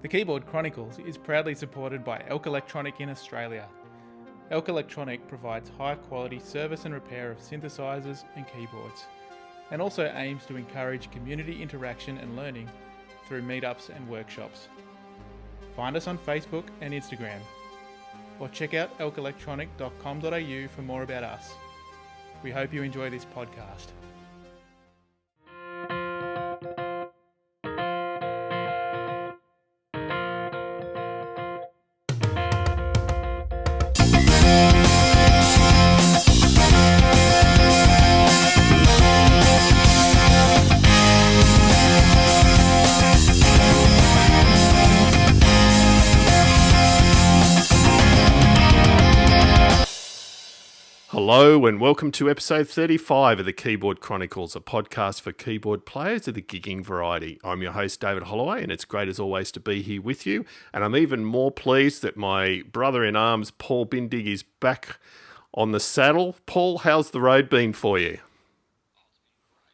The Keyboard Chronicles is proudly supported by Elk Electronic in Australia. Elk Electronic provides high-quality service and repair of synthesizers and keyboards, and also aims to encourage community interaction and learning through meetups and workshops. Find us on Facebook and Instagram, or check out elkelectronic.com.au for more about us. We hope you enjoy this podcast. Hello and welcome to episode 35 of the Keyboard Chronicles, a podcast for keyboard players of the gigging variety. I'm your host, David Holloway, and it's great as always to be here with you. And I'm even more pleased that my brother-in-arms, Paul Bindig, is back on the saddle. Paul, how's the road been for you?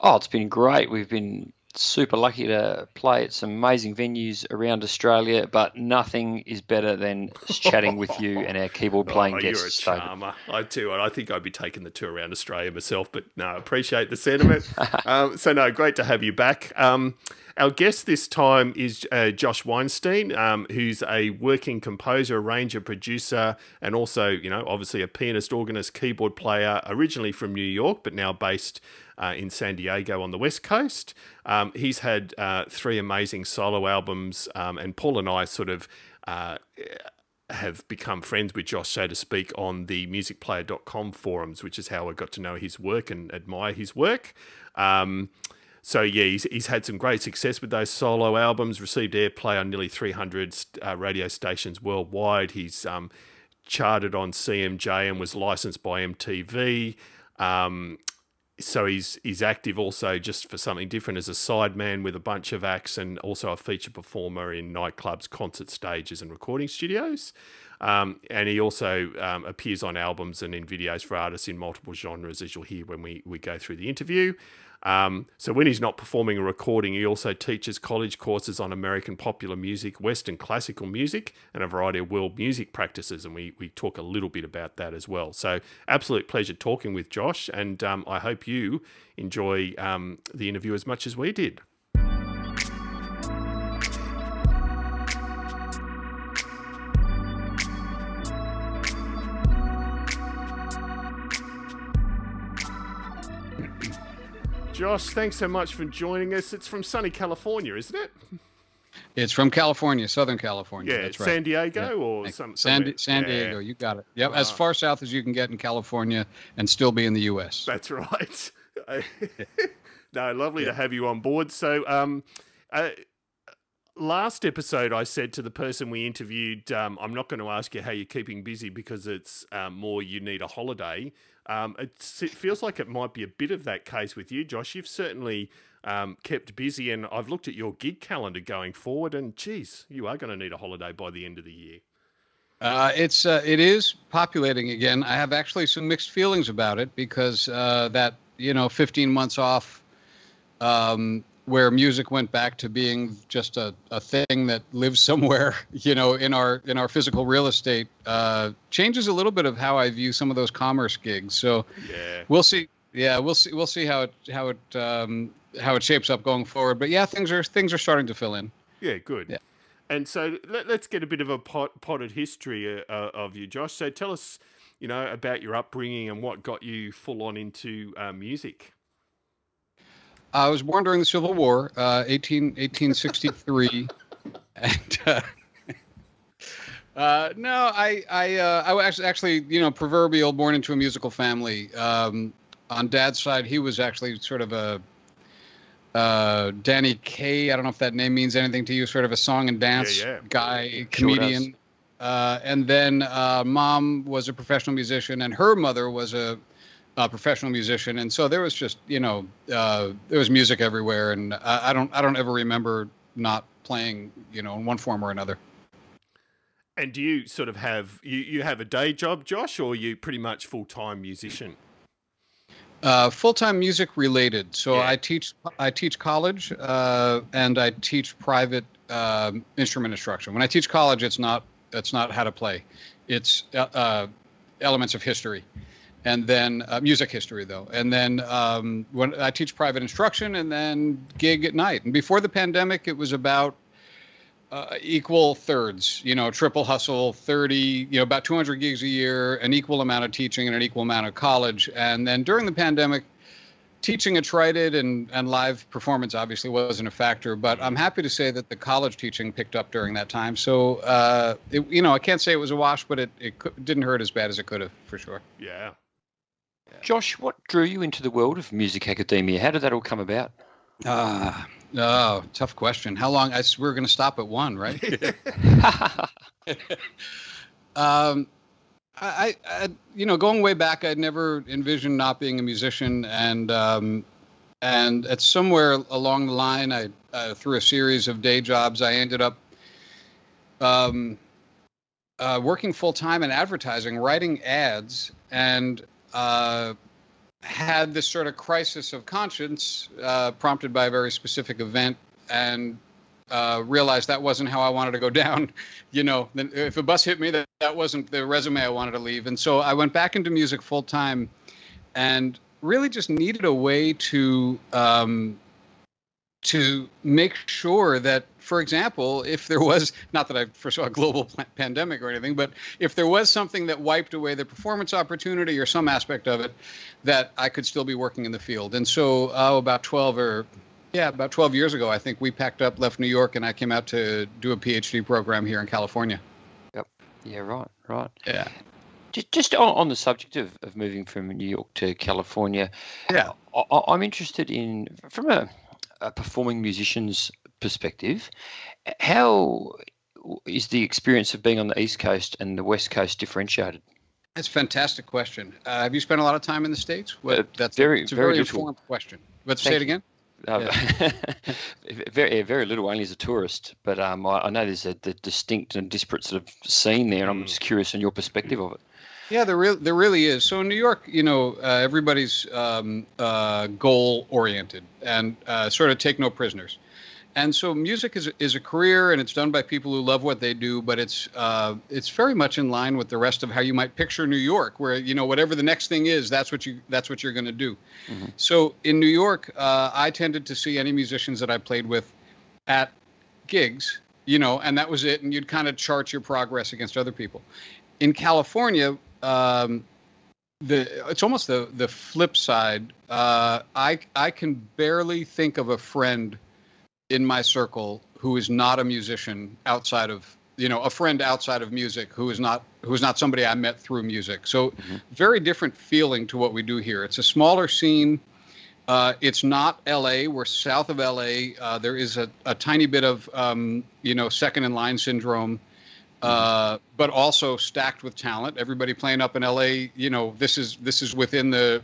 Oh, it's been great. We've been super lucky to play at some amazing venues around Australia, but nothing is better than chatting with you and our keyboard playing guests. You're a charmer. I too, and I think I'd be taking the tour around Australia myself, but no, I appreciate the sentiment. Great to have you back. Our guest this time is Josh Weinstein, who's a working composer, arranger, producer, and also, obviously a pianist, organist, keyboard player, originally from New York, but now based in San Diego on the West Coast. He's had 3 amazing solo albums, and Paul and I sort of have become friends with Josh, so to speak, on the musicplayer.com forums, which is how I got to know his work and admire his work. He's had some great success with those solo albums, received airplay on nearly 300 radio stations worldwide. He's charted on CMJ and was licensed by MTV. So he's active also just for something different as a sideman with a bunch of acts, and also a feature performer in nightclubs, concert stages and recording studios. And he also appears on albums and in videos for artists in multiple genres, as you'll hear when we go through the interview. So when he's not performing or recording, he also teaches college courses on American popular music, Western classical music, and a variety of world music practices. And we talk a little bit about that as well. So absolute pleasure talking with Josh. And I hope you enjoy the interview as much as we did. Josh, thanks so much for joining us. It's from sunny California, isn't it? It's from California, Southern California. Yeah, that's right. San Diego or San Diego, you got it. Yep, as far south as you can get in California and still be in the U.S. That's right. No, lovely to have you on board. So last episode I said to the person we interviewed, I'm not going to ask you how you're keeping busy because it's more you need a holiday. It feels like it might be a bit of that case with you, Josh. You've certainly kept busy, and I've looked at your gig calendar going forward, and geez, you are going to need a holiday by the end of the year. It is populating again. I have actually some mixed feelings about it because that 15 months off, where music went back to being just a thing that lives somewhere, in our physical real estate, changes a little bit of how I view some of those commerce gigs. So yeah, we'll see. Yeah, we'll see how it shapes up going forward. But yeah, things are starting to fill in. Yeah, good. Yeah. And so let's get a bit of a potted history of you, Josh. So tell us, about your upbringing and what got you full on into music. I was born during the Civil War, 1863, and I was actually proverbial born into a musical family. On Dad's side, he was actually sort of a Danny Kaye. I don't know if that name means anything to you. Sort of a song and dance guy, comedian. Sure. And then Mom was a professional musician, and her mother was a professional musician, and so there was just there was music everywhere, and I don't ever remember not playing in one form or another. And do you sort of have you have a day job, Josh, or are you pretty much full-time musician? Full-time music related. So yeah. I teach college, and I teach private instrument instruction. When I teach college, it's not how to play. It's elements of history, and then music history, though. And then when I teach private instruction, and then gig at night. And before the pandemic, it was about equal thirds, triple hustle, 30, about 200 gigs a year, an equal amount of teaching and an equal amount of college. And then during the pandemic, teaching attrited and live performance obviously wasn't a factor, but I'm happy to say that the college teaching picked up during that time. So, I can't say it was a wash, but it didn't hurt as bad as it could have, for sure. Yeah. Josh, what drew you into the world of music academia? How did that all come about? Oh, tough question. How long? We're going to stop at one, right? I going way back, I'd never envisioned not being a musician, and at somewhere along the line, through a series of day jobs, I ended up working full time in advertising, writing ads, and had this sort of crisis of conscience prompted by a very specific event, and realized that wasn't how I wanted to go down. Then if a bus hit me, that wasn't the resume I wanted to leave. And so I went back into music full time, and really just needed a way to make sure that, for example, if there was, not that I foresaw a global pandemic or anything, but if there was something that wiped away the performance opportunity or some aspect of it, that I could still be working in the field. And so about 12 years ago, I think we packed up, left New York, and I came out to do a PhD program here in California. Yep. Yeah, right. Yeah. Just on the subject of moving from New York to California, yeah, I'm interested in, from a performing musician's perspective, how is the experience of being on the East Coast and the West Coast differentiated? That's a fantastic question. Have you spent a lot of time in the States? That's very informed question. But say it again. Very little, only as a tourist. But I know there's a distinct and disparate sort of scene there, and I'm just curious on your perspective of it. Yeah, there really is. So in New York, everybody's goal oriented and sort of take no prisoners. And so music is a career, and it's done by people who love what they do. But it's very much in line with the rest of how you might picture New York, where whatever the next thing is, that's what you're going to do. Mm-hmm. So in New York, I tended to see any musicians that I played with at gigs, and that was it. And you'd kind of chart your progress against other people. In California, it's almost the flip side. I can barely think of a friend in my circle who is not a musician outside of, a friend outside of music who is not somebody I met through music. So very different feeling to what we do here. It's a smaller scene. It's not LA. We're south of LA. There is a tiny bit of, second in line syndrome, but also stacked with talent. Everybody playing up in LA, this is within the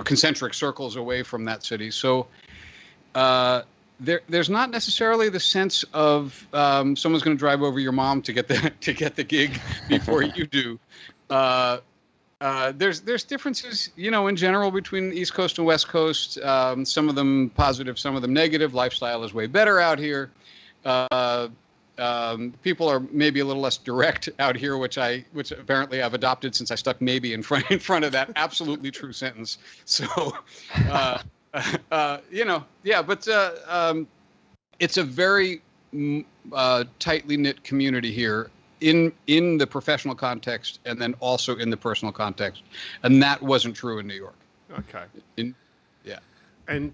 concentric circles away from that city. So, there's not necessarily the sense of someone's going to drive over your mom to get the gig before you do. There's differences, in general between East Coast and West Coast. Some of them positive, some of them negative. Lifestyle is way better out here. People are maybe a little less direct out here, which apparently I've adopted since I stuck maybe in front of that absolutely true sentence. So. But it's a very tightly knit community here in the professional context, and then also in the personal context, and that wasn't true in New York. Okay. Yeah. And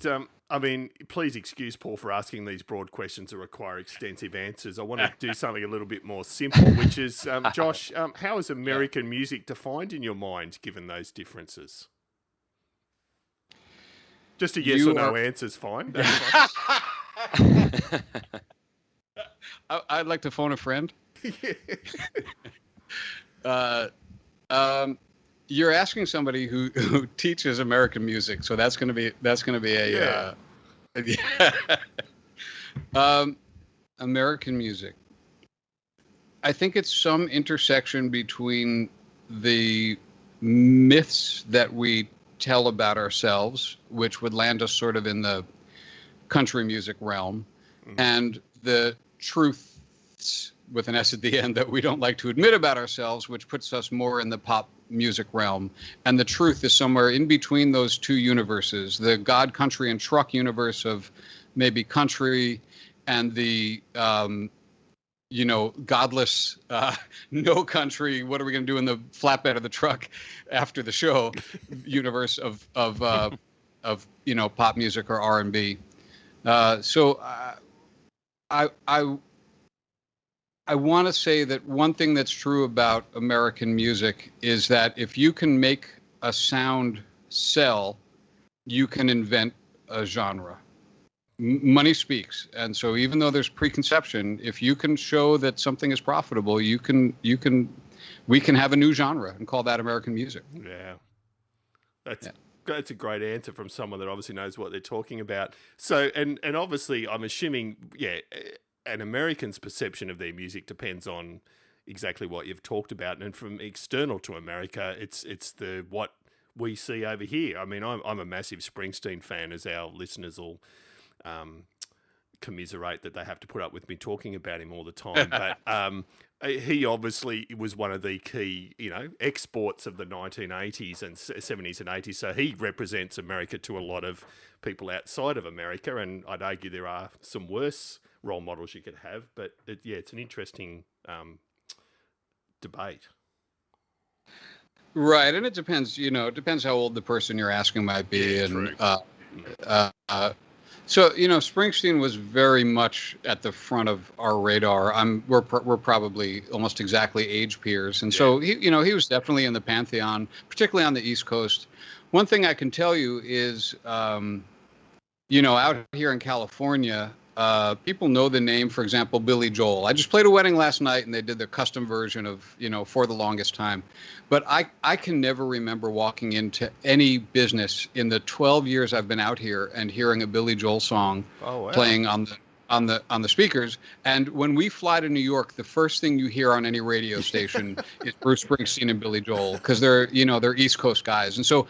please excuse Paul for asking these broad questions that require extensive answers. I want to do something a little bit more simple, which is, Josh, how is American music defined in your mind, given those differences? Just a yes or no answer's fine. That's fine. I'd like to phone a friend. You're asking somebody who teaches American music, so that's going to be a American music. I think it's some intersection between the myths that we tell about ourselves, which would land us sort of in the country music realm, and the truths with an S at the end that we don't like to admit about ourselves, which puts us more in the pop music realm. And the truth is somewhere in between those two universes, the God, country, and truck universe of maybe country, and the godless, no country, what are we going to do in the flatbed of the truck after the show universe of pop music or R&B. So I want to say that one thing that's true about American music is that if you can make a sound sell, you can invent a genre. Money speaks. And so even though there's preconception, if you can show that something is profitable, we can have a new genre and call that American music. Yeah. That's a great answer from someone that obviously knows what they're talking about. So, and obviously I'm assuming, an American's perception of their music depends on exactly what you've talked about. And from external to America, it's the what we see over here. I mean, I'm a massive Springsteen fan, as our listeners will commiserate that they have to put up with me talking about him all the time. But he obviously was one of the key, exports of the 1980s and 70s and 80s. So he represents America to a lot of people outside of America. And I'd argue there are some worse role models you could have. But it's an interesting debate. Right. And it depends, how old the person you're asking might be. Yeah, and true. So, Springsteen was very much at the front of our radar. We're probably almost exactly age peers. And so, he was definitely in the pantheon, particularly on the East Coast. One thing I can tell you is, out here in California, people know the name, for example, Billy Joel. I just played a wedding last night and they did their custom version of, For the Longest Time. But I can never remember walking into any business in the 12 years I've been out here and hearing a Billy Joel song playing on the speakers. And when we fly to New York, the first thing you hear on any radio station is Bruce Springsteen and Billy Joel, because they're East Coast guys. And so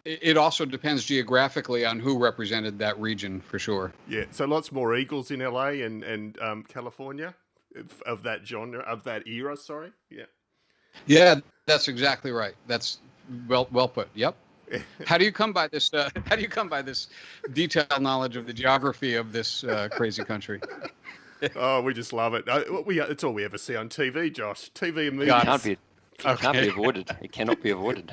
it also depends geographically on who represented that region, for sure. Yeah, so lots more Eagles in LA and California of that genre, of that era. Sorry, yeah, that's exactly right. That's well put. Yep. How do you come by this? How do you come by this detailed knowledge of the geography of this crazy country? Oh, we just love it. It's all we ever see on TV, Josh. TV and movies. Can't be avoided. It cannot be avoided.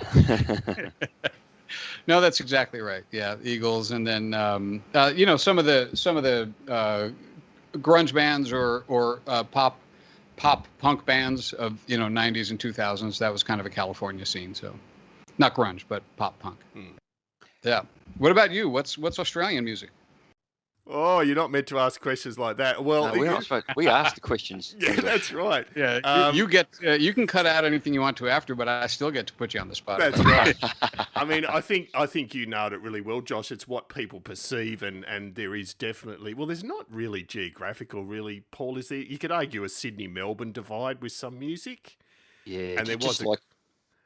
No, that's exactly right. Yeah, Eagles, and then some of the grunge bands or pop punk bands of 90s and 2000s. That was kind of a California scene. So, not grunge, but pop punk. Yeah. What about you? What's Australian music? Oh, you're not meant to ask questions like that. Well, we're not supposed. We ask the questions. Yeah, that's right. Yeah, you get you can cut out anything you want to after, but I still get to put you on the spot. That's right. I mean, I think you nailed it really well, Josh. It's what people perceive, and there is definitely there's not really geographical, really, Paul. Is there? You could argue a Sydney-Melbourne divide with some music. Yeah, and there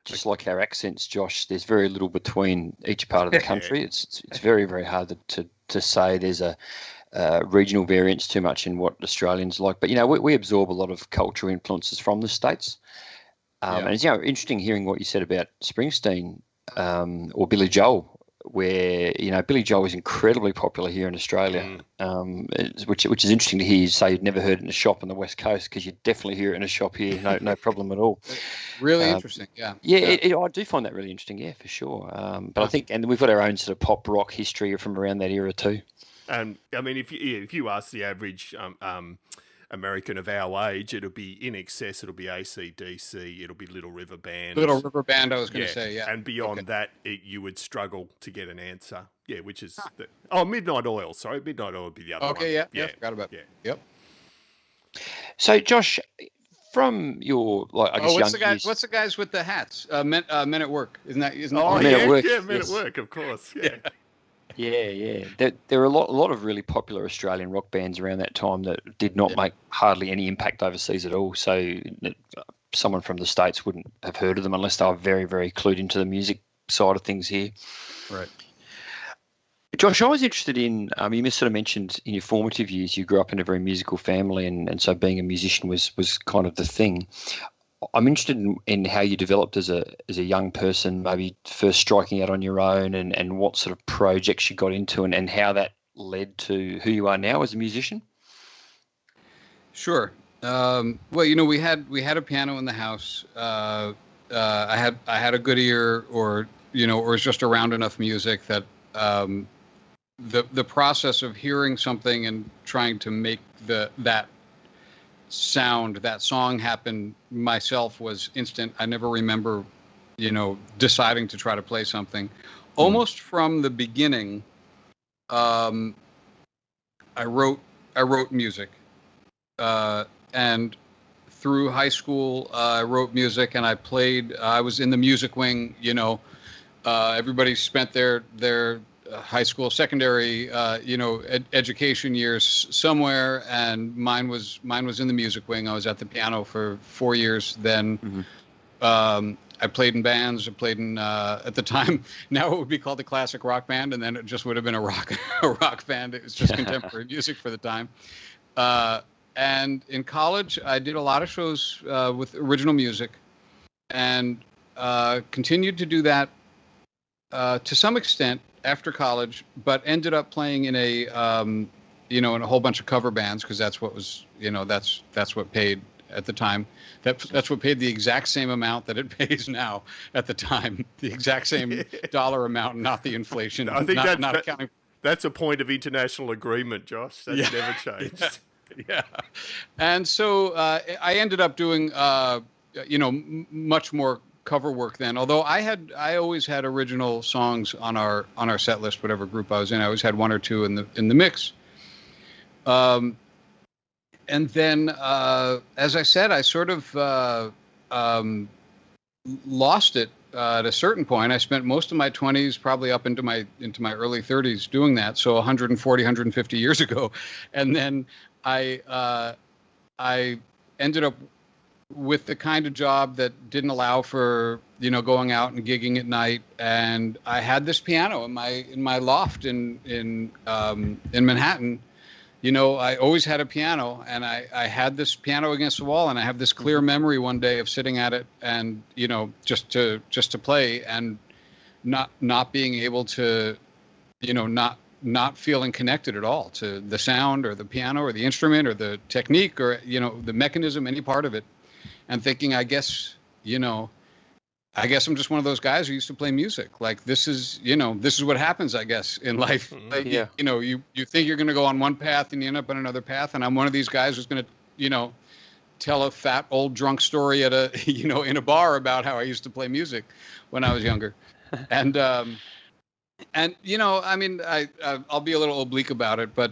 just like our accents, Josh. There's very little between each part of the country. It's very, very hard to say there's a regional variance too much in what Australians like. But we absorb a lot of cultural influences from the States. And it's interesting hearing what you said about Springsteen or Billy Joel, where Billy Joel is incredibly popular here in Australia, which is interesting to hear you say you'd never heard it in a shop on the West Coast, because you definitely hear it in a shop here, no problem at all. Really interesting, yeah. I do find that really interesting, yeah, for sure. But I think, and we've got our own sort of pop rock history from around that era too. And I mean, if you ask the average American of our age, it'll be In Excess, it'll be AC/DC, it'll be Little River Band. Little River Band, I was going to say, yeah. And beyond that, you would struggle to get an answer. Yeah, which is Midnight Oil. Sorry, Midnight Oil would be the other one. Okay, yeah, forgot about that. Yep. So, Josh, from your what's the guys with the hats? Men at Work, isn't that? Men at Work. Yeah, Men at Work, of course. Yeah. Yeah. There are a lot of really popular Australian rock bands around that time that did not make hardly any impact overseas at all. So someone from the States wouldn't have heard of them unless they were very, very clued into the music side of things here. Right. Josh, I was interested in, you sort of mentioned in your formative years, you grew up in a very musical family, and so being a musician was kind of the thing. I'm interested in how you developed as a young person, maybe first striking out on your own, and what sort of projects you got into, and how that led to who you are now as a musician. Sure. Well, we had a piano in the house. I had a good ear, or was just around enough music that the process of hearing something and trying to make that sound, that song happen myself was instant. I never remember, deciding to try to play something. Almost from the beginning, I wrote music, and through high school, I wrote music, and I played. I was in the music wing. Everybody spent their high school, secondary, education years somewhere, and mine was in the music wing. I was at the piano for 4 years. Then I played in bands. I played in at the time, now it would be called the classic rock band, and then it just would have been a rock band. It was just contemporary music for the time. And in college, I did a lot of shows with original music, and continued to do that to some extent after college, but ended up playing in a in a whole bunch of cover bands, because that's what was that's what paid at the time. That's what paid the exact same amount that it pays now at the time, the exact same dollar amount, not the inflation. I think not accounting. That's a point of international agreement, Josh. That's never changed. Yeah. And so I ended up doing much more cover work then, although I always had original songs on our set list, whatever group I was in. I always had one or two in the mix. And then, as I said, I sort of lost it at a certain point. I spent most of my 20s, probably up into my early 30s, doing that. So 140, 150 years ago, and then I ended up with the kind of job that didn't allow for going out and gigging at night. And I had this piano in my loft in Manhattan. I always had a piano, and I had this piano against the wall, and I have this clear memory one day of sitting at it and just to play, and not being able to not feeling connected at all to the sound or the piano or the instrument or the technique or the mechanism, any part of it. And thinking, I guess I'm just one of those guys who used to play music. Like, this is what happens, I guess, in life. Like, yeah. You think you're going to go on one path and you end up on another path. And I'm one of these guys who's going to, tell a fat old drunk story at a, in a bar about how I used to play music when I was younger. And I'll be a little oblique about it, but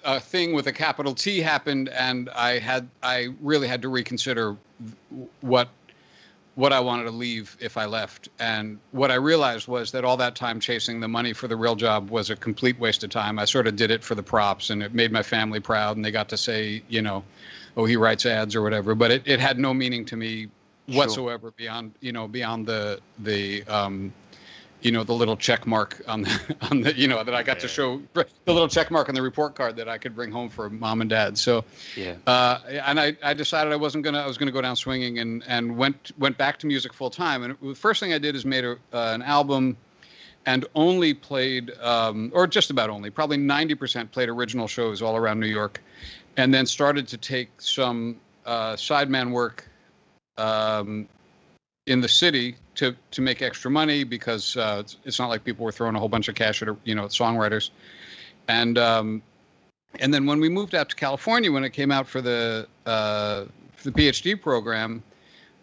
a thing with a capital T happened, and I really had to reconsider what I wanted to leave if I left. And what I realized was that all that time chasing the money for the real job was a complete waste of time. I sort of did it for the props, and it made my family proud, and they got to say, oh, he writes ads or whatever, but it had no meaning to me whatsoever. Sure. beyond the the little check mark on the that I got to show, the little check mark on the report card that I could bring home for mom and dad. So, and I decided I was gonna go down swinging, and went back to music full time. And the first thing I did is made an album, and only played, or just about only, probably 90% played original shows all around New York, and then started to take some sideman work in the city to make extra money, because it's not like people were throwing a whole bunch of cash at songwriters. And then when we moved out to California, when it came out for the PhD program,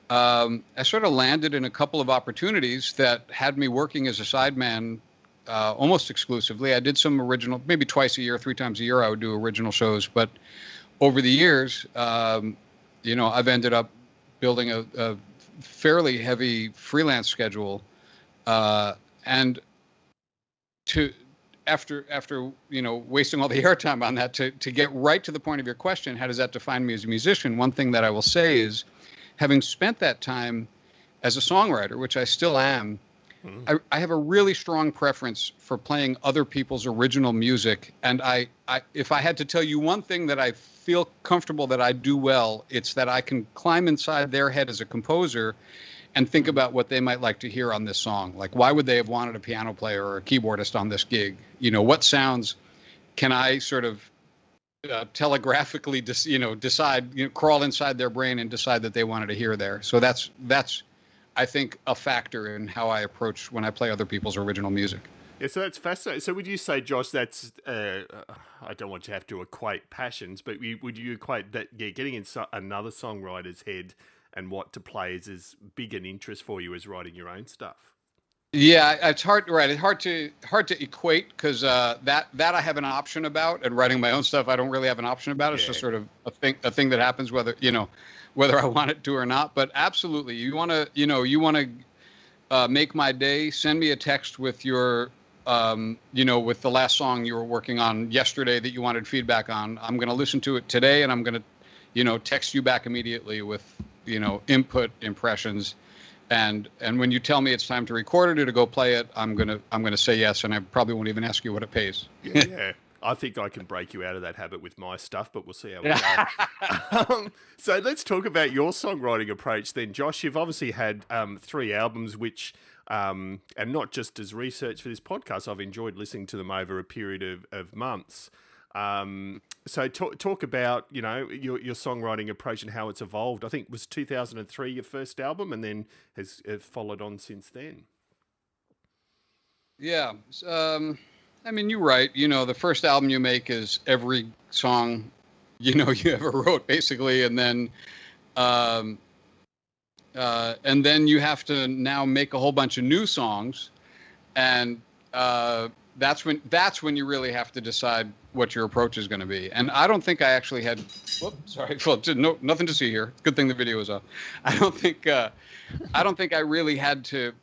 I sort of landed in a couple of opportunities that had me working as a sideman almost exclusively. I did some original, maybe twice a year, 3 times a year I would do original shows. But over the years, I've ended up building a fairly heavy freelance schedule, and after wasting all the airtime on that, to get right to the point of your question, how does that define me as a musician? One thing that I will say is, having spent that time as a songwriter, which I still am, I have a really strong preference for playing other people's original music. And if I had to tell you one thing that I feel comfortable that I do well, it's that I can climb inside their head as a composer and think about what they might like to hear on this song. Like, why would they have wanted a piano player or a keyboardist on this gig? What sounds can I sort of telegraphically decide, crawl inside their brain and decide that they wanted to hear there. So that's I think a factor in how I approach when I play other people's original music. Yeah, so that's fascinating. So would you say, Josh, that's I don't want to have to equate passions, but would you equate that getting in another songwriter's head and what to play is as big an interest for you as writing your own stuff? Yeah, it's hard. Right, it's hard to equate because that I have an option about, and writing my own stuff I don't really have an option about. It's just sort of a thing that happens whether I want it to or not. But absolutely, you want to make my day. Send me a text with your with the last song you were working on yesterday that you wanted feedback on. I'm going to listen to it today, and I'm going to text you back immediately with input, impressions. And when you tell me it's time to record it or to go play it, I'm gonna say yes, and I probably won't even ask you what it pays. Yeah. I think I can break you out of that habit with my stuff, but we'll see how we go. So let's talk about your songwriting approach then, Josh. You've obviously had 3 albums, which, and not just as research for this podcast, I've enjoyed listening to them over a period of months. So talk about, your songwriting approach and how it's evolved. I think it was 2003 your first album, and then has followed on since then. Yeah. You're right. The first album you make is every song, you ever wrote, basically. And then you have to now make a whole bunch of new songs. And that's when you really have to decide what your approach is going to be. And I don't think I actually had. Whoops, sorry, no, nothing to see here. Good thing the video is off. I don't think I really had to.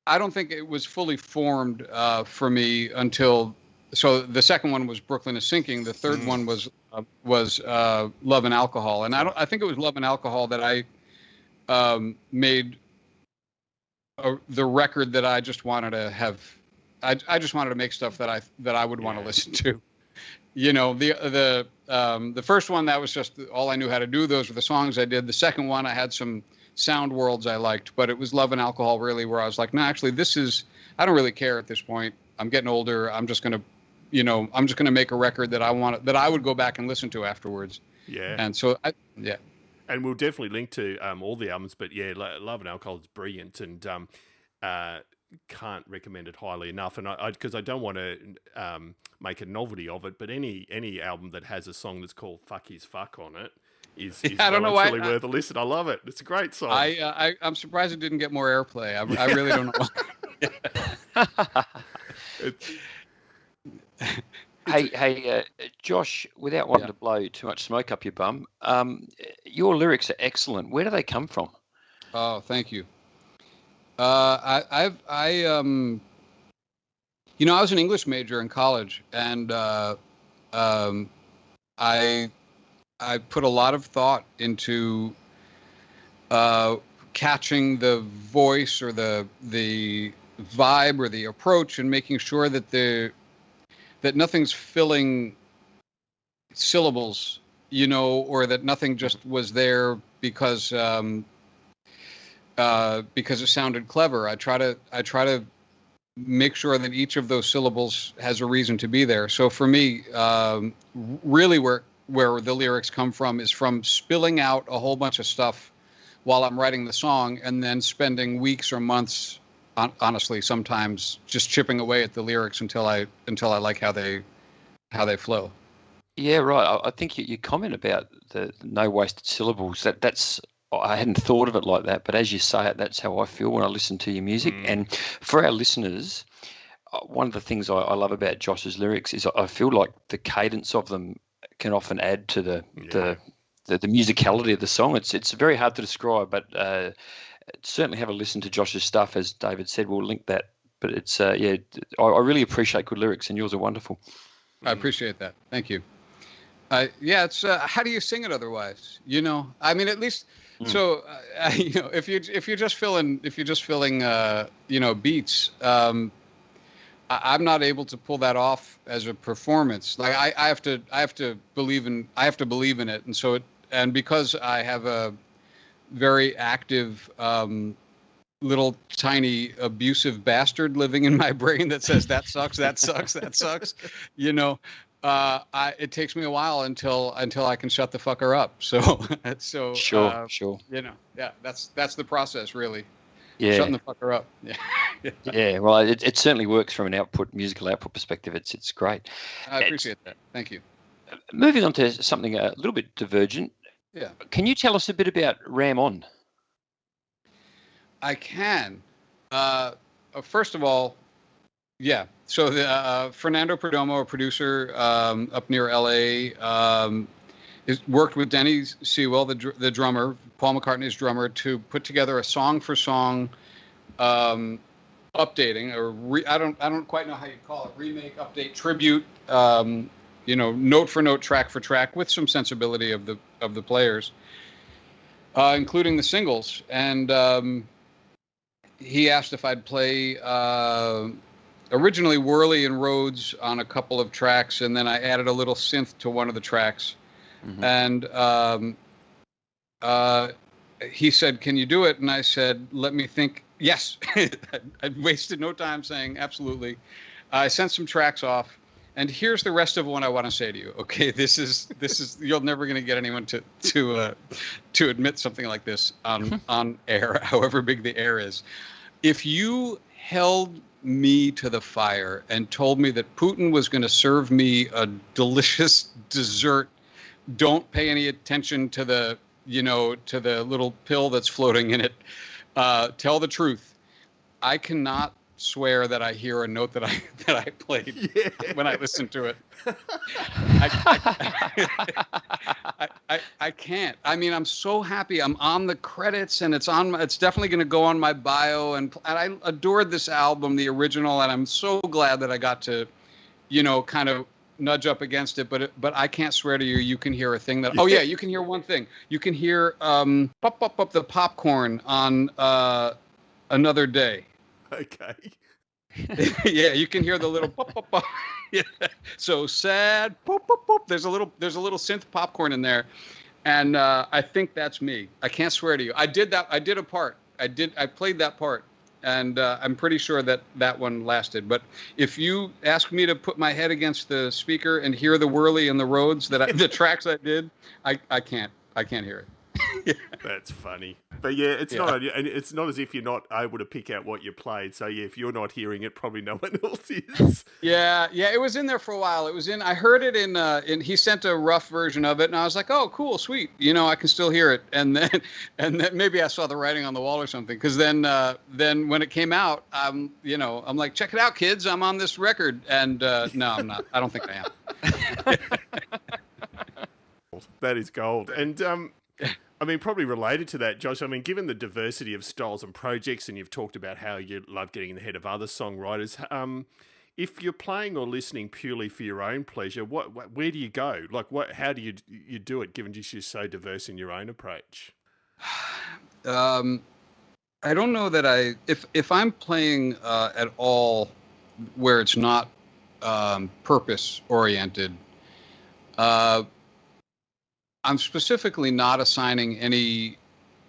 I don't think it was fully formed for me until. So the second one was Brooklyn is Sinking. The third one was Love and Alcohol. And I think it was Love and Alcohol that I made. The record that I just wanted to have, I just wanted to make stuff that I would want to listen to. The first one, that was just all I knew how to do. Those were the songs I did. The second one, I had some sound worlds I liked, but it was Love and Alcohol really where I was like, no, actually I don't really care at this point. I'm getting older. I'm just gonna make a record that I would go back and listen to afterwards. Yeah. And so And we'll definitely link to all the albums, but yeah, Love and Alcohol is brilliant, and can't recommend it highly enough. And because I don't want to make a novelty of it, but any album that has a song that's called "Fuck His Fuck" on it is really worth a listen. I love it. It's a great song. I'm surprised it didn't get more airplay. I really don't know. Hey, Josh, without wanting to blow too much smoke up your bum, your lyrics are excellent. Where do they come from? Oh, thank you. I was an English major in college, and I put a lot of thought into catching the voice or the vibe or the approach, and making sure that nothing's filling syllables, or that nothing just was there because it sounded clever. I try to make sure that each of those syllables has a reason to be there. So for me, really where the lyrics come from is from spilling out a whole bunch of stuff while I'm writing the song, and then spending weeks or months, honestly, sometimes just chipping away at the lyrics until I like how they flow. Yeah, right. I think your comment about the no wasted syllables, that's I hadn't thought of it like that, but as you say it, that's how I feel when I listen to your music. And for our listeners, one of the things I love about Josh's lyrics is I feel like the cadence of them can often add to the musicality of the song. It's very hard to describe, but certainly have a listen to Josh's stuff. As David said, we'll link that. But it's I really appreciate good lyrics, and yours are wonderful. I appreciate that. Thank you. It's how do you sing it otherwise? I mean, at least so if you're just filling beats, I'm not able to pull that off as a performance. Like I have to believe in it, and because I have a very active little tiny abusive bastard living in my brain that says that sucks, that sucks, that sucks. It takes me a while until I can shut the fucker up. So Sure. That's the process, really. Yeah. Shutting the fucker up. Yeah. Yeah. Well, it certainly works from an musical output perspective. It's great. I appreciate that. Thank you. Moving on to something a little bit divergent. Yeah. Can you tell us a bit about Ram On? I can. First of all, yeah. So Fernando Perdomo, a producer up near LA, worked with Denny Sewell, the drummer, Paul McCartney's drummer, to put together a song for song updating, or I don't quite know how you call it, remake, update, tribute, note for note, track for track, with some sensibility of the players, including the singles. And he asked if I'd play originally Worley and Rhodes on a couple of tracks, and then I added a little synth to one of the tracks. Mm-hmm. And he said, "Can you do it?" And I said, "Let me think." Yes. I wasted no time saying absolutely. I sent some tracks off, and here's the rest of what I want to say to you. Okay, this is you're never going to get anyone to admit something like this on air, however big the air is. If you held me to the fire and told me that Putin was going to serve me a delicious dessert, don't pay any attention to the little pill that's floating in it. Tell the truth. I cannot swear that I hear a note that I played when I listen to it. I can't. I mean, I'm so happy. I'm on the credits, and it's definitely going to go on my bio. And I adored this album, the original, and I'm so glad that I got to, kind of nudge up against it. But I can't swear to you. You can hear a thing that. Oh yeah, you can hear one thing. You can hear pop the popcorn on Another Day. Okay. Yeah, you can hear the little pop pop pop. Yeah. So sad. Pop pop pop. There's a little synth popcorn in there, and I think that's me. I can't swear to you. I did that. I did a part. I played that part, and I'm pretty sure that one lasted. But if you ask me to put my head against the speaker and hear the Whirly and the Rhodes the tracks I did, I can't hear it. Yeah. That's funny. But yeah, it's not as if you're not able to pick out what you played. So yeah, if you're not hearing it, probably no one else is. Yeah, it was in there for a while. I heard it in he sent a rough version of it, and I was like, "Oh, cool, sweet. I can still hear it." And then maybe I saw the writing on the wall or something, cuz then when it came out, I'm like, "Check it out, kids. I'm on this record." And no, I'm not. I don't think I am. That is gold. And I mean, probably related to that, Josh, I mean, given the diversity of styles and projects, and you've talked about how you love getting in the head of other songwriters, if you're playing or listening purely for your own pleasure, where do you go? Like, how do you do it, given you're so diverse in your own approach? I don't know that if I'm playing at all where it's not purpose-oriented, I'm specifically not assigning any.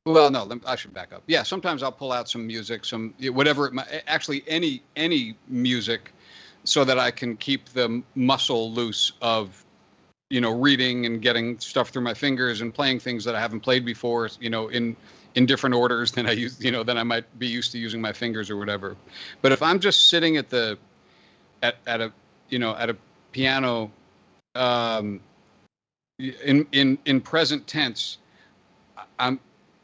Well, no, I should back up. Yeah, sometimes I'll pull out some music, some whatever. Actually, any music, so that I can keep the muscle loose of, reading and getting stuff through my fingers and playing things that I haven't played before. In different orders than I use. Than I might be used to using my fingers or whatever. But if I'm just sitting at a piano. In present tense,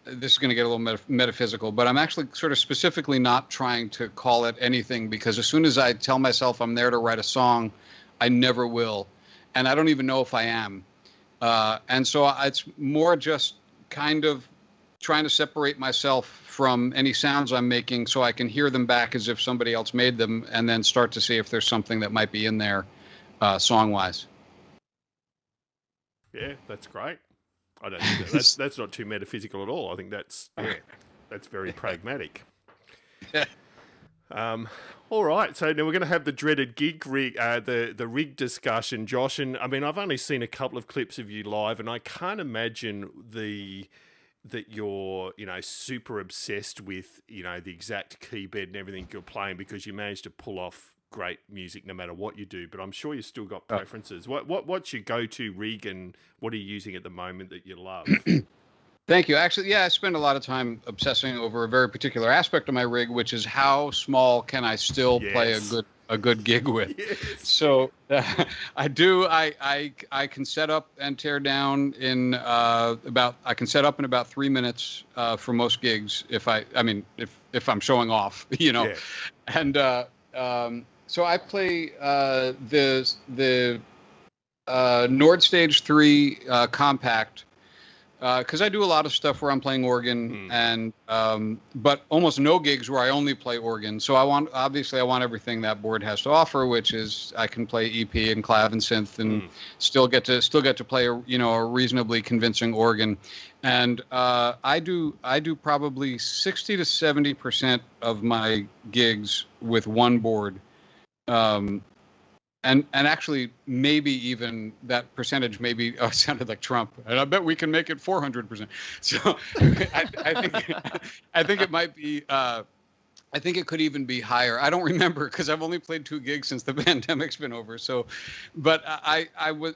this is going to get a little metaphysical, but I'm actually sort of specifically not trying to call it anything, because as soon as I tell myself I'm there to write a song, I never will, and I don't even know if I am. And so it's more just kind of trying to separate myself from any sounds I'm making so I can hear them back as if somebody else made them, and then start to see if there's something that might be in there song-wise. Yeah, that's great. I don't think that's not too metaphysical at all. I think that's very pragmatic. Yeah. All right, so now we're going to have the dreaded gig rig, the rig discussion, Josh. And I mean, I've only seen a couple of clips of you live, and I can't imagine that you're super obsessed with the exact key bed and everything you're playing, because you managed to pull off great music no matter what you do. But I'm sure you've still got preferences. What's your go-to rig, and what are you using at the moment that you love? Thank you. Actually, yeah, I spend a lot of time obsessing over a very particular aspect of my rig, which is how small can I still play a good gig with. Yes. So I do. I can set up and tear down in I can set up in about 3 minutes for most gigs if I'm showing off, Yeah. And so I play the Nord Stage 3 compact. Because I do a lot of stuff where I'm playing organ, and but almost no gigs where I only play organ. So I want everything that board has to offer, which is I can play EP and clav and synth, and still get to play a reasonably convincing organ. And I do probably 60 to 70% of my gigs with one board. And actually, maybe even that percentage sounded like Trump. And I bet we can make it 400%. So I think it might be. I think it could even be higher. I don't remember because I've only played 2 gigs since the pandemic's been over. So, but I would,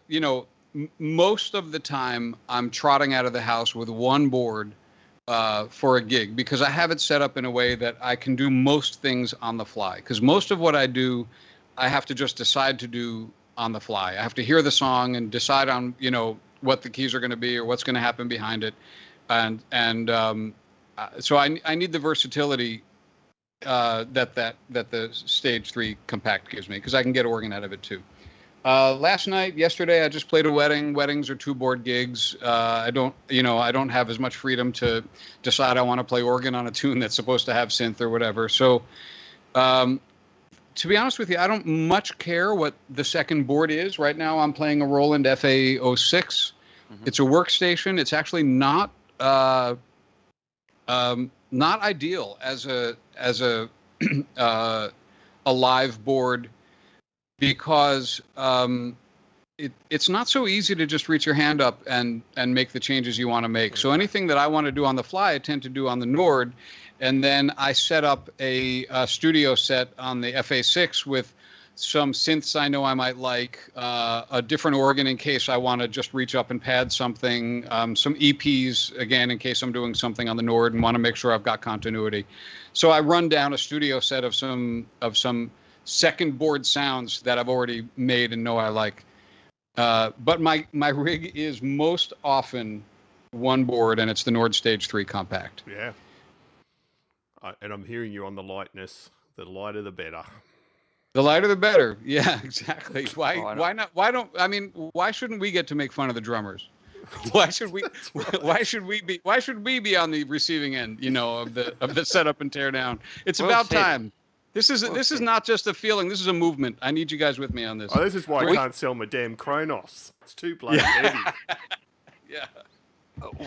most of the time I'm trotting out of the house with one board for a gig, because I have it set up in a way that I can do most things on the fly. Because most of what I do, I have to just decide to do on the fly. I have to hear the song and decide on, what the keys are going to be or what's going to happen behind it. And so I need the versatility that the Stage 3 compact gives me, because I can get organ out of it too. Yesterday, I just played a wedding. Weddings are 2-board gigs. I don't have as much freedom to decide I want to play organ on a tune that's supposed to have synth or whatever. So, to be honest with you, I don't much care what the second board is. Right now, I'm playing a Roland FA-06. Mm-hmm. It's a workstation. It's actually not ideal as a live board, because it's not so easy to just reach your hand up and make the changes you want to make. So anything that I want to do on the fly, I tend to do on the Nord. And then I set up a studio set on the FA6 with some synths I know I might like, a different organ in case I want to just reach up and pad something, some EPs, again, in case I'm doing something on the Nord and want to make sure I've got continuity. So I run down a studio set of some second board sounds that I've already made and know I like. But my rig is most often one board, and it's the Nord Stage 3 compact. Yeah. And I'm hearing you on the lightness. The lighter, the better. The lighter, the better. Yeah, exactly. Why not? Why shouldn't we get to make fun of the drummers? Why should we be on the receiving end, of the setup and tear down? It's about time. This is not just a feeling. This is a movement. I need you guys with me on this. Oh, this is why I can't sell my damn Chronos. It's too bloody heavy. Yeah.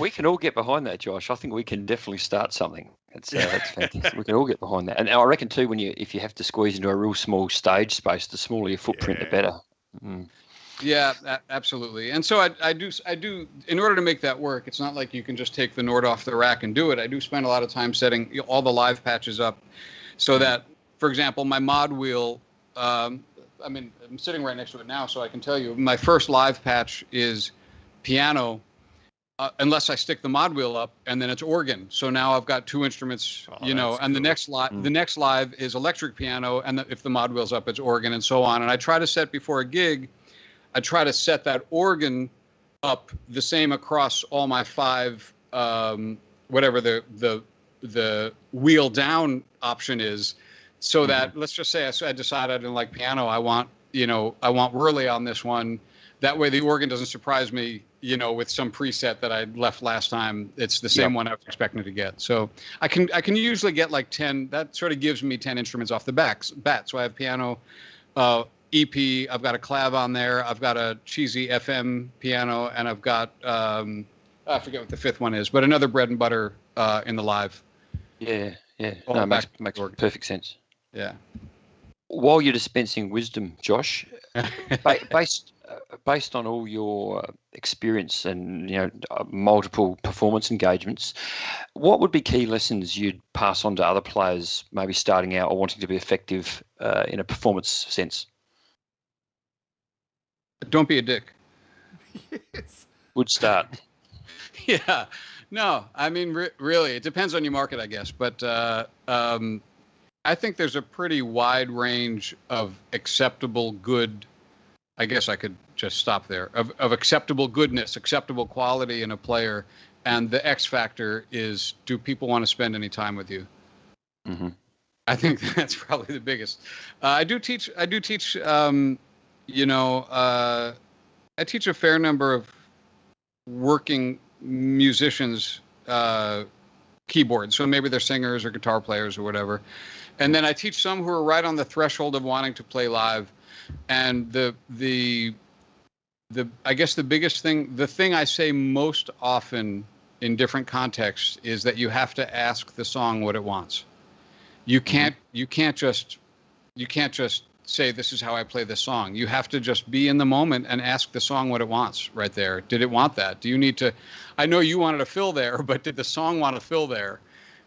We can all get behind that, Josh. I think we can definitely start something. That's fantastic. We can all get behind that. And I reckon too, if you have to squeeze into a real small stage space, the smaller your footprint, the better. Mm. Yeah, absolutely. And so I do. In order to make that work, it's not like you can just take the Nord off the rack and do it. I do spend a lot of time setting all the live patches up, so that, for example, my mod wheel. I'm sitting right next to it now, so I can tell you my first live patch is piano. Unless I stick the mod wheel up, and then it's organ. So now I've got 2 instruments, and cool. The next live is electric piano, and if the mod wheel's up, it's organ, and so on. And I try to set before a gig, I try to set that organ up the same across all my 5, whatever the wheel down option is, so that let's just say I decide I didn't like piano. I want Whirly on this one. That way the organ doesn't surprise me, with some preset that I left last time. It's the same one I was expecting to get. So I can usually get like 10. That sort of gives me 10 instruments off the bat. So I have piano, EP. I've got a clav on there. I've got a cheesy FM piano, and I've got I forget what the fifth one is, but another bread and butter in the live. Yeah. All No, back makes to organ. perfect sense. Yeah. While you're dispensing wisdom, Josh, based on all your experience and multiple performance engagements, what would be key lessons you'd pass on to other players, maybe starting out or wanting to be effective in a performance sense? Don't be a dick. Yes. Good start. Yeah. No, I mean, really, it depends on your market, I guess. But I think there's a pretty wide range of acceptable good. I guess I could just stop there. Of acceptable goodness, acceptable quality in a player. And the X factor is, do people want to spend any time with you? Mm-hmm. I think that's probably the biggest. I do teach. I teach a fair number of working musicians keyboards. So maybe they're singers or guitar players or whatever. And then I teach some who are right on the threshold of wanting to play live. And I guess the biggest thing, the thing I say most often in different contexts is that you have to ask the song what it wants. You can't just say, this is how I play this song. You have to just be in the moment and ask the song what it wants right there. Did it want that? Do you need to, I know you wanted a fill there, but did the song want a fill there?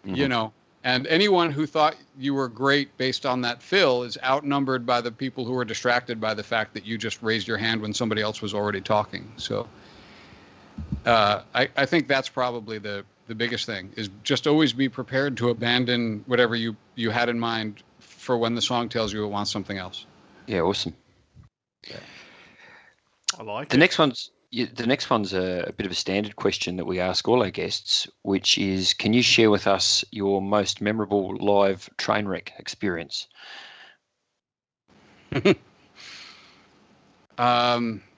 Mm-hmm. And anyone who thought you were great based on that fill is outnumbered by the people who are distracted by the fact that you just raised your hand when somebody else was already talking. So I think that's probably the biggest thing, is just always be prepared to abandon whatever you had in mind for when the song tells you it wants something else. Yeah, awesome. Yeah. I like The next one's a bit of a standard question that we ask all our guests, which is, can you share with us your most memorable live Trainwreck experience?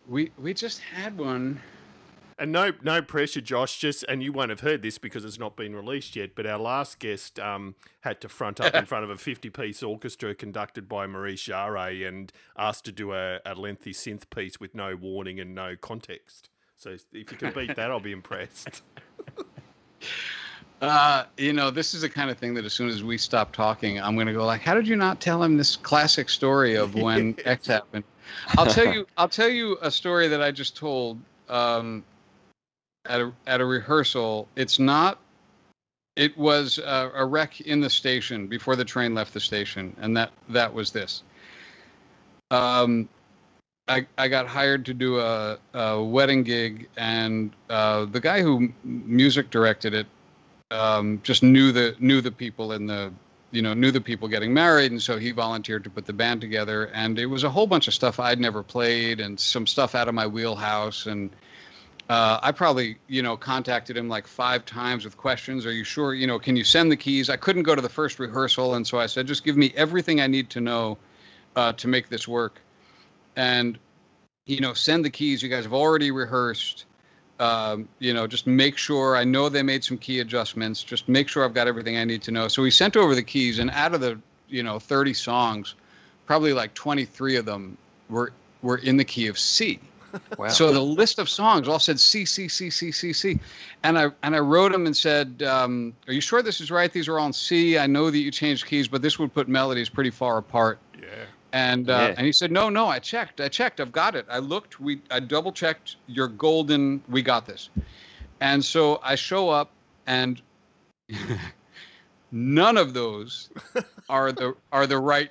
We just had one. And no pressure, Josh. And you won't have heard this because it's not been released yet. But our last guest had to front up in front of a 50-piece orchestra conducted by Maurice Jarre and asked to do a lengthy synth piece with no warning and no context. So if you can beat that, I'll be impressed. This is the kind of thing that as soon as we stop talking, I'm going to go like, how did you not tell him this classic story of when X happened? I'll tell you a story that I just told. At a rehearsal. It was a wreck in the station before the train left the station, and that was this. I got hired to do a wedding gig, and the guy who music directed it just knew the people knew the people getting married, and so he volunteered to put the band together. And it was a whole bunch of stuff I'd never played, and some stuff out of my wheelhouse. And I probably, contacted him like 5 times with questions. Are you sure? Can you send the keys? I couldn't go to the first rehearsal, and so I said, just give me everything I need to know to make this work. And, send the keys. You guys have already rehearsed. Just make sure. I know they made some key adjustments. Just make sure I've got everything I need to know. So he sent over the keys, and out of the 30 songs, probably like 23 of them were in the key of C. Wow. So the list of songs all said C, C, C, C, C, C. And I wrote them and said, are you sure this is right? These are all in C. I know that you changed keys, but this would put melodies pretty far apart. Yeah. And he said, no, I checked. I've got it. I looked. I double checked. You're golden. We got this. And so I show up, and none of those are the right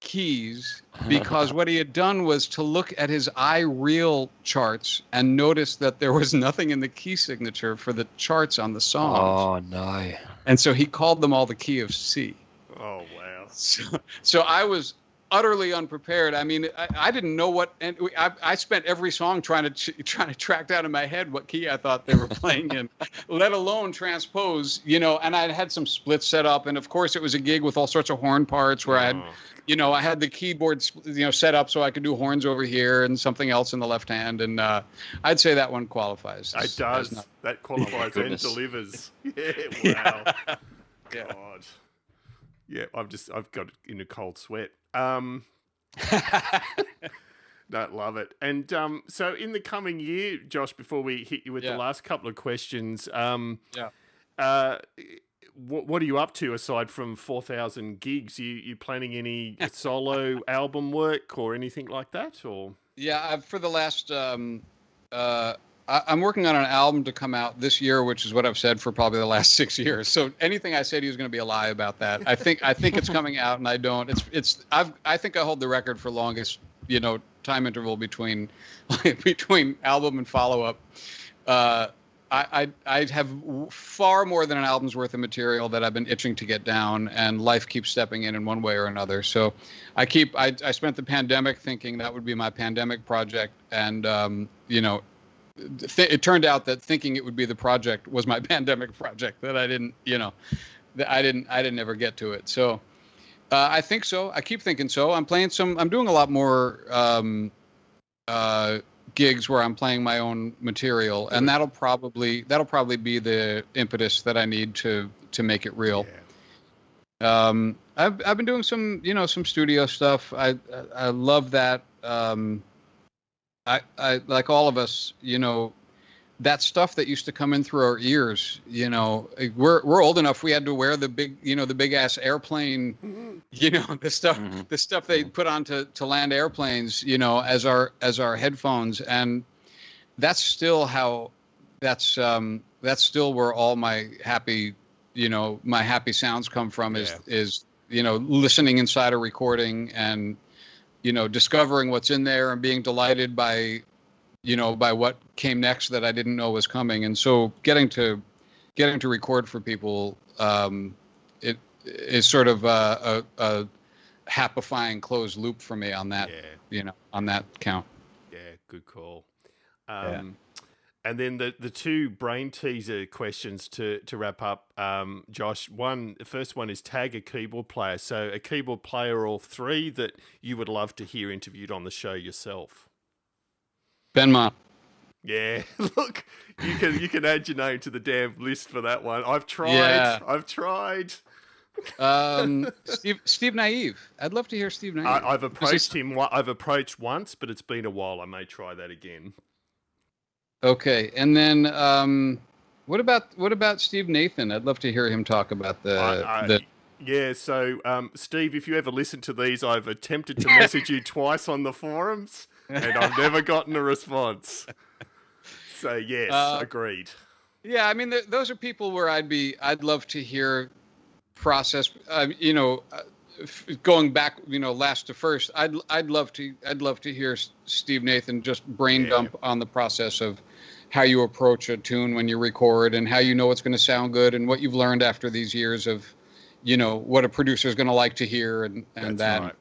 keys, because what he had done was to look at his iReal charts and notice that there was nothing in the key signature for the charts on the songs. Oh no. And so he called them all the key of C. Oh, wow. So I was utterly unprepared. I mean, I didn't know what, and I spent every song trying to track down in my head what key I thought they were playing in, let alone transpose, and I had some splits set up. And of course it was a gig with all sorts of horn parts where I had the keyboard, set up so I could do horns over here and something else in the left hand. And I'd say that one qualifies. It does. That qualifies and delivers. Yeah, wow. Yeah. God. Yeah, I've got in a cold sweat. Don't love it. And so in the coming year, Josh, before we hit you with the last couple of questions, what are you up to aside from 4,000 gigs? You planning any solo album work or anything like that? Or for the last I'm working on an album to come out this year, which is what I've said for probably the last 6 years. So anything I say to you is going to be a lie about that. I think it's coming out, and I don't. I think I hold the record for longest, time interval between album and follow up. I have far more than an album's worth of material that I've been itching to get down, and life keeps stepping in one way or another. So I spent the pandemic thinking that would be my pandemic project, and it turned out that thinking it would be the project was my pandemic project, that I didn't ever get to it. So I think so. I keep thinking so. I'm doing a lot more gigs where I'm playing my own material, and that'll probably be the impetus that I need to make it real. I've been doing some studio stuff. I love that. I like all of us, that stuff that used to come in through our ears. We're old enough. We had to wear the big ass airplane, the stuff they put on to land airplanes, as our headphones. And that's still where all my happy sounds come from, is listening inside a recording and, discovering what's in there and being delighted by what came next that I didn't know was coming. And so getting to record for people, it is sort of a happifying closed loop for me on that, on that count. Yeah, good call. And then the two brain teaser questions to wrap up, Josh. The first one is tag a keyboard player. So a keyboard player or three that you would love to hear interviewed on the show yourself. Benmont. Yeah, look, you can add your name to the damn list for that one. I've tried. Yeah. I've tried. Steve Nieve. I'd love to hear Steve Nieve. I've approached him. I've approached once, but it's been a while. I may try that again. Okay, and then what about Steve Nathan? I'd love to hear him talk about the. Yeah, so Steve, if you ever listen to these, I've attempted to message you twice on the forums, and I've never gotten a response. So yes, agreed. Yeah, I mean, those are people where I'd love to hear process. Going back, last to first, I'd love to hear Steve Nathan just brain dump on the process of how you approach a tune when you record, and how it's going to sound good, and what you've learned after these years of, what a producer is going to like to hear, and That's that. Right.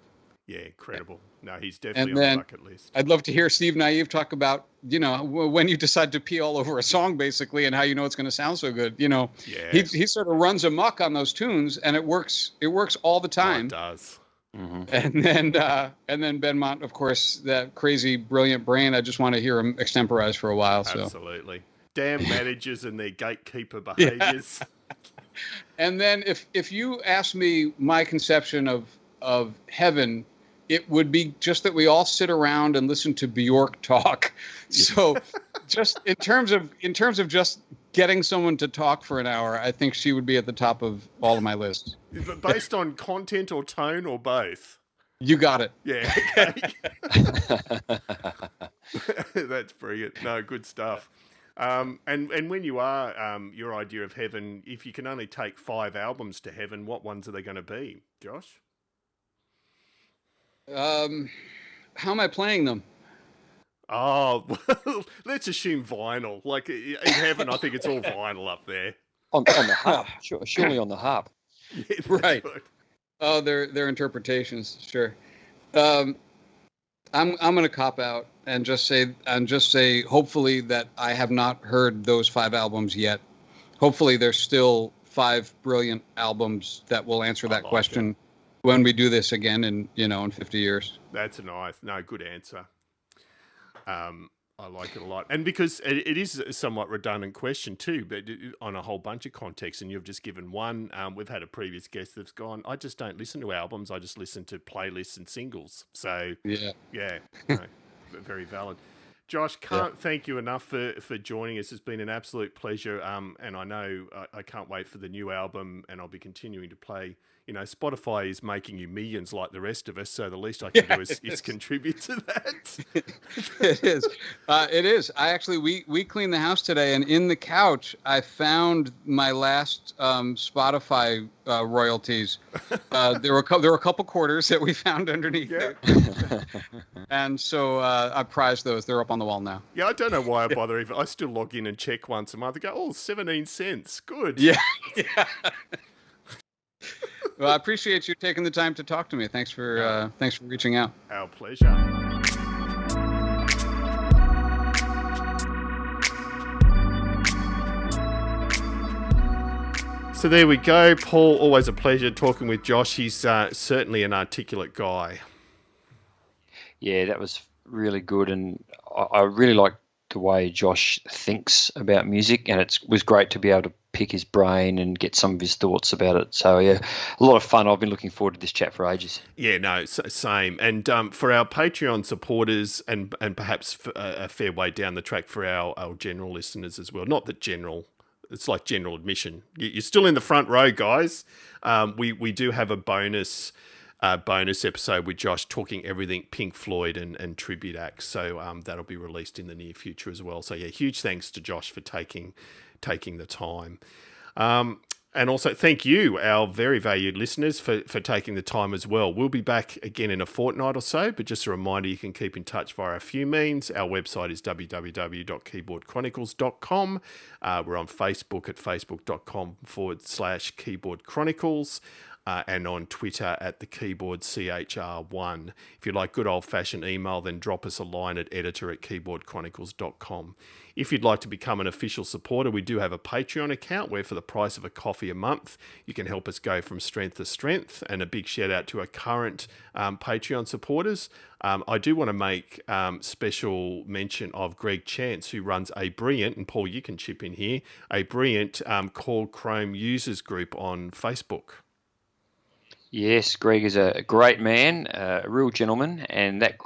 Yeah, incredible. No, he's definitely on the bucket list. I'd love to hear Steve Nieve talk about, when you decide to pee all over a song, basically, and how it's going to sound so good. He sort of runs amok on those tunes, and it works all the time. It does. Mm-hmm. And then Benmont, of course, that crazy, brilliant brain. I just want to hear him extemporize for a while. So. Absolutely. Damn managers and their gatekeeper behaviors. Yeah. And then if you ask me my conception of heaven, it would be just that we all sit around and listen to Bjork talk. So just in terms of just getting someone to talk for an hour, I think she would be at the top of all of my lists. But based on content or tone or both? You got it. Yeah. Okay. That's brilliant. No, good stuff. And when you are, your idea of heaven, if you can only take 5 albums to heaven, what ones are they going to be, Josh? How am I playing them? Oh, well, let's assume vinyl. Like in heaven, I think it's all vinyl up there. On the harp, surely on the harp. Yeah, right. Oh, their interpretations, sure. I'm going to cop out and just say hopefully that I have not heard those 5 albums yet. Hopefully there's still 5 brilliant albums that will answer that question when we do this again in 50 years. That's a good answer. I like it a lot. And because it is a somewhat redundant question too, but on a whole bunch of contexts, and you've just given one. We've had a previous guest that's gone, I just don't listen to albums, I just listen to playlists and singles. So, yeah, no, very valid. Josh, can't thank you enough for joining us. It's been an absolute pleasure. And I know I can't wait for the new album, and I'll be continuing to play. You know, Spotify is making you millions like the rest of us, so the least I can do is contribute to that. It is. It is. We cleaned the house today, and in the couch, I found my last Spotify royalties. There were a couple quarters that we found underneath it. And so I prized those. They're up on the wall now. Yeah, I don't know why I bother even. I still log in and check once a month and go, 17 cents. Good. Yeah. Well, I appreciate you taking the time to talk to me. Thanks for reaching out. Our pleasure. So there we go, Paul. Always a pleasure talking with Josh. He's certainly an articulate guy. Yeah, that was really good, and I really like the way Josh thinks about music, and it was great to be able to pick his brain and get some of his thoughts about it. So yeah, a lot of fun. I've been looking forward to this chat for ages. Yeah, no, same. And for our Patreon supporters, and perhaps a fair way down the track for our general listeners as well. Not that general, it's like general admission. You're still in the front row, guys. We do have a bonus episode with Josh talking everything Pink Floyd and tribute acts. So that'll be released in the near future as well. So yeah, huge thanks to Josh for taking the time. And also thank you, our very valued listeners, for taking the time as well. We'll be back again in a fortnight or so, but just a reminder, you can keep in touch via a few means. Our website is www.keyboardchronicles.com. We're on Facebook at facebook.com/keyboardchronicles. And on Twitter at the keyboard CHR1. If you like good old-fashioned email, then drop us a line at editor@keyboardchronicles.com. If you'd like to become an official supporter, we do have a Patreon account where for the price of a coffee a month, you can help us go from strength to strength. And a big shout out to our current Patreon supporters. I do want to make special mention of Greg Chance, who runs a brilliant, and Paul, you can chip in here, a brilliant called Chrome Users Group on Facebook. Yes, Greg is a great man, a real gentleman, and that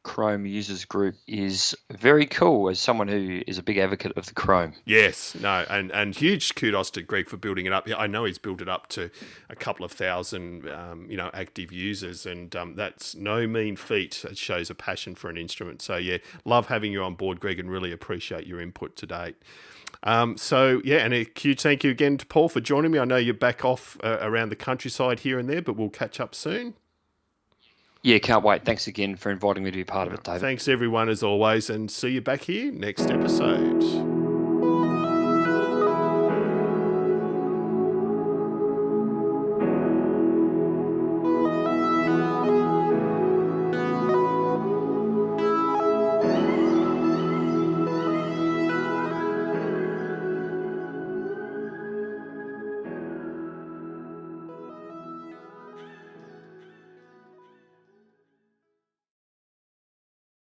Chrome users group is very cool as someone who is a big advocate of the Chrome. Yes, no, and huge kudos to Greg for building it up. I know he's built it up to a couple of thousand, active users, and that's no mean feat. It shows a passion for an instrument. So yeah, love having you on board, Greg, and really appreciate your input to date. And a huge thank you again to Paul for joining me. I know you're back off around the countryside here and there, but we'll catch up soon. Yeah, can't wait. Thanks again for inviting me to be part of it, David. Thanks everyone as always, and see you back here next episode.